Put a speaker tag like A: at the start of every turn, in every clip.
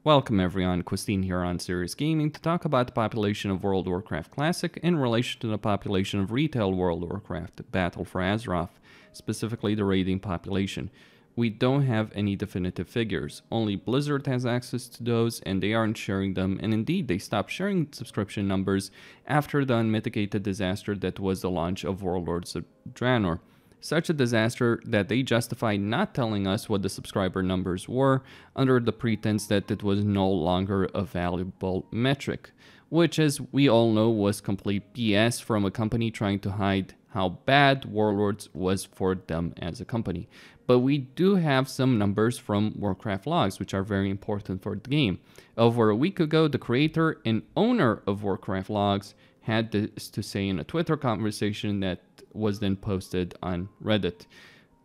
A: Welcome everyone, Christine here on Serious Gaming to talk about the population of World of Warcraft Classic in relation to the population of retail World of Warcraft Battle for Azeroth, specifically the raiding population. We don't have any definitive figures, only Blizzard has access to those and they aren't sharing them, and indeed they stopped sharing subscription numbers after the unmitigated disaster that was the launch of Warlords of Draenor. Such a disaster that they justified not telling us what the subscriber numbers were under the pretense that it was no longer a valuable metric, which as we all know was complete BS from a company trying to hide how bad Warlords was for them as a company. But we do have some numbers from Warcraft Logs, which are very important for the game. Over a week ago, the creator and owner of Warcraft Logs had this to say in a Twitter conversation that was then posted on Reddit.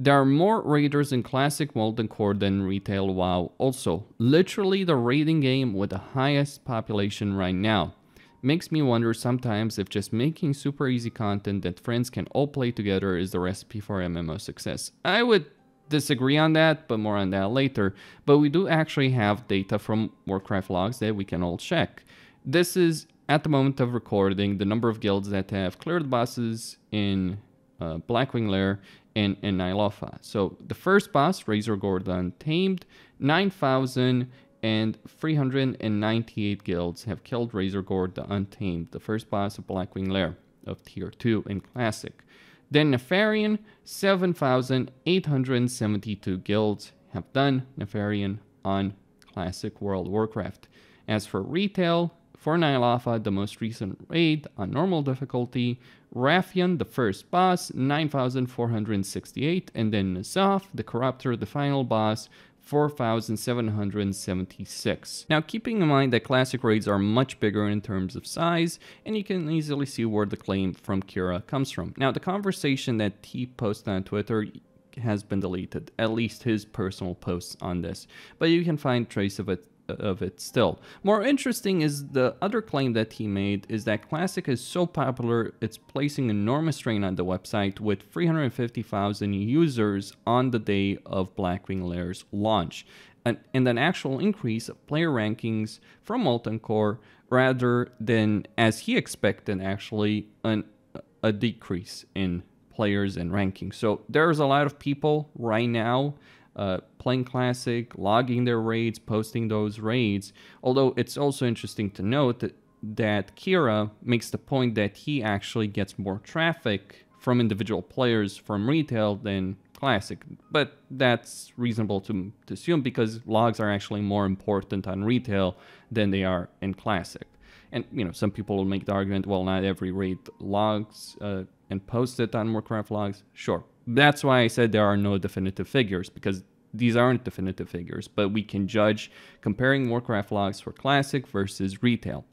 A: There are more raiders in Classic Molten Core than Retail WoW also. Literally the raiding game with the highest population right now. Makes me wonder sometimes if just making super easy content that friends can all play together is the recipe for MMO success. I would disagree on that, but more on that later. But we do actually have data from Warcraft Logs that we can all check. This is, at the moment of recording, the number of guilds that have cleared bosses in Blackwing Lair and in Nylofa. So the first boss, Razorgore the Untamed, 9,398 guilds have killed Razorgore the Untamed, the first boss of Blackwing Lair of Tier 2 in Classic. Then Nefarian, 7,872 guilds have done Nefarian on Classic World of Warcraft. As for Retail, for Nylofa, the most recent raid on normal difficulty, Rathian, the first boss, 9,468, and then N'Zoth, the Corruptor, the final boss, 4,776. Now, keeping in mind that Classic raids are much bigger in terms of size, and you can easily see where the claim from Kira comes from. Now, the conversation that he posted on Twitter has been deleted, at least his personal posts on this, but you can find trace of it still. More interesting is the other claim that he made is that Classic is so popular it's placing enormous strain on the website with 350,000 users on the day of Blackwing Lair's launch, and an actual increase of player rankings from Molten Core rather than, as he expected, actually a decrease in players and rankings. So there's a lot of people right now playing Classic, logging their raids, posting those raids. Although it's also interesting to note that Kira makes the point that he actually gets more traffic from individual players from Retail than Classic. But that's reasonable to assume because logs are actually more important on Retail than they are in Classic. And, you know, some people will make the argument, well, not every raid logs and post it on Warcraft Logs. Sure. That's why I said there are no definitive figures, because these aren't definitive figures, but we can judge comparing Warcraft Logs for Classic versus Retail.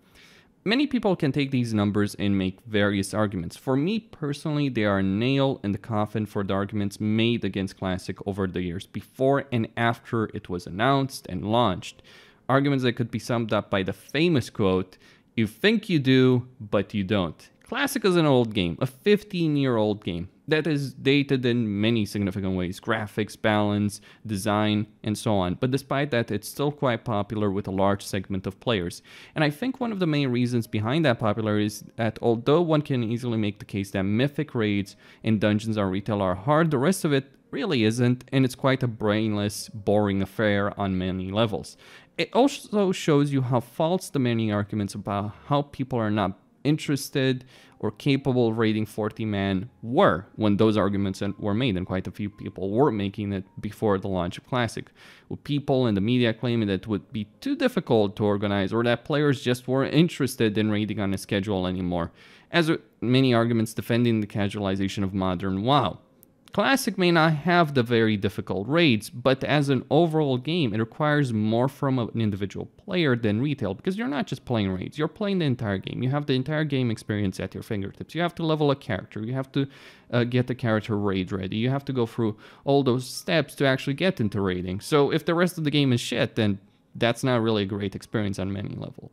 A: Many people can take these numbers and make various arguments. For me personally, they are a nail in the coffin for the arguments made against Classic over the years, before and after it was announced and launched. Arguments that could be summed up by the famous quote, "You think you do, but you don't." Classic is an old game, a 15-year-old game that is dated in many significant ways, graphics, balance, design, and so on. But despite that, it's still quite popular with a large segment of players. And I think one of the main reasons behind that popularity is that although one can easily make the case that mythic raids and dungeons on Retail are hard, the rest of it really isn't, and it's quite a brainless, boring affair on many levels. It also shows you how false the many arguments about how people are not interested or capable of raiding 40-man were when those arguments were made, and quite a few people were making it before the launch of Classic, with people in the media claiming that it would be too difficult to organize or that players just weren't interested in raiding on a schedule anymore, as with many arguments defending the casualization of modern WoW. Classic may not have the very difficult raids, but as an overall game, it requires more from an individual player than Retail, because you're not just playing raids, you're playing the entire game. You have the entire game experience at your fingertips. You have to level a character, you have to get the character raid ready, you have to go through all those steps to actually get into raiding. So if the rest of the game is shit, then that's not really a great experience on many levels.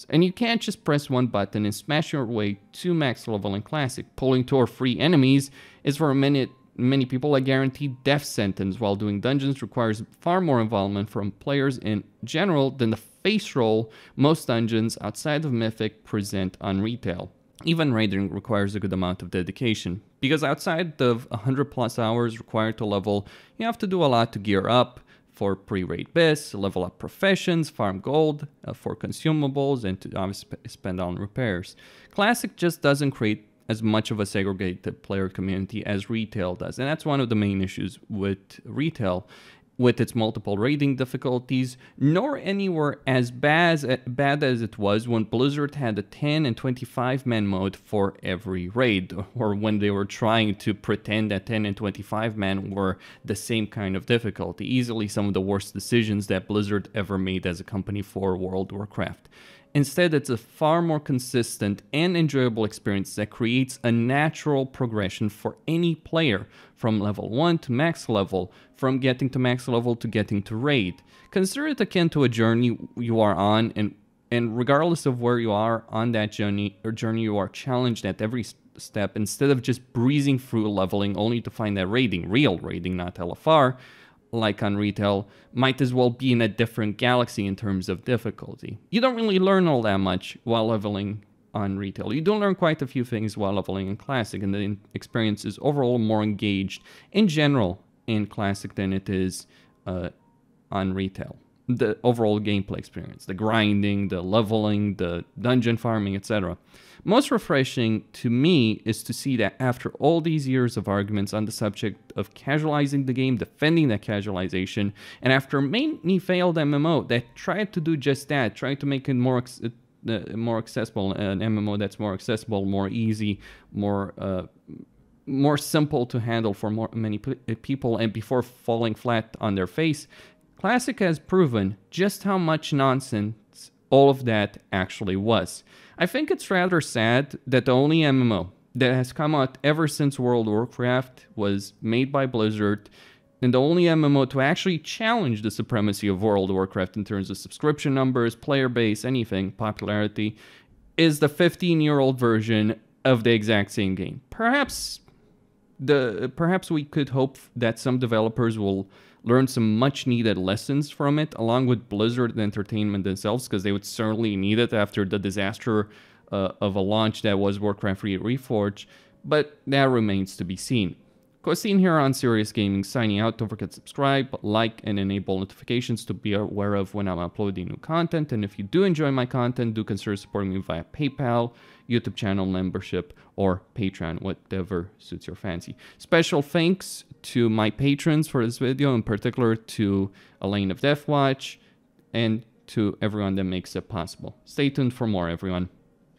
A: And you can't just press one button and smash your way to max level in Classic. Pulling 2 or 3 enemies is for a minute many people a guaranteed death sentence while doing dungeons requires far more involvement from players in general than the face roll most dungeons outside of Mythic present on retail. Even raiding requires a good amount of dedication, because outside of 100 plus hours required to level, you have to do a lot to gear up for pre-raid bis, level up professions, farm gold for consumables, and to obviously spend on repairs. Classic just doesn't create as much of a segregated player community as retail does, and that's one of the main issues with retail, with its multiple raiding difficulties, nor anywhere as bad as it was when Blizzard had a 10 and 25 man mode for every raid, or when they were trying to pretend that 10 and 25 man were the same kind of difficulty. Easily some of the worst decisions that Blizzard ever made as a company for World of Warcraft. Instead, it's a far more consistent and enjoyable experience that creates a natural progression for any player, from level 1 to max level, from getting to max level to getting to raid. Consider it akin to a journey you are on, and regardless of where you are on that journey, you are challenged at every step instead of just breezing through leveling only to find that raiding, real raiding, not LFR, like on retail, might as well be in a different galaxy in terms of difficulty. You don't really learn all that much while leveling on retail. You do learn quite a few things while leveling in Classic, and the experience is overall more engaged in general in Classic than it is on retail. The overall gameplay experience, the grinding, the leveling, the dungeon farming, etc. Most refreshing to me is to see that after all these years of arguments on the subject of casualizing the game, defending that casualization, and after many failed MMO that tried to do just that, tried to make it more accessible, an MMO that's more accessible, more easy, more simple to handle for many people, and before falling flat on their face, Classic has proven just how much nonsense all of that actually was. I think it's rather sad that the only MMO that has come out ever since World of Warcraft was made by Blizzard, and the only MMO to actually challenge the supremacy of World of Warcraft in terms of subscription numbers, player base, anything, popularity, is the 15-year-old version of the exact same game. Perhaps we could hope that some developers will learn some much needed lessons from it, along with Blizzard Entertainment themselves, because they would certainly need it after the disaster of a launch that was Warcraft 3 Reforged, but that remains to be seen. Cosine here on Serious Gaming signing out. Don't forget to subscribe, like, and enable notifications to be aware of when I'm uploading new content. And if you do enjoy my content, do consider supporting me via PayPal, YouTube channel membership, or Patreon, whatever suits your fancy. Special thanks to my patrons for this video, in particular to Alain of Deathwatch, and to everyone that makes it possible. Stay tuned for more, everyone.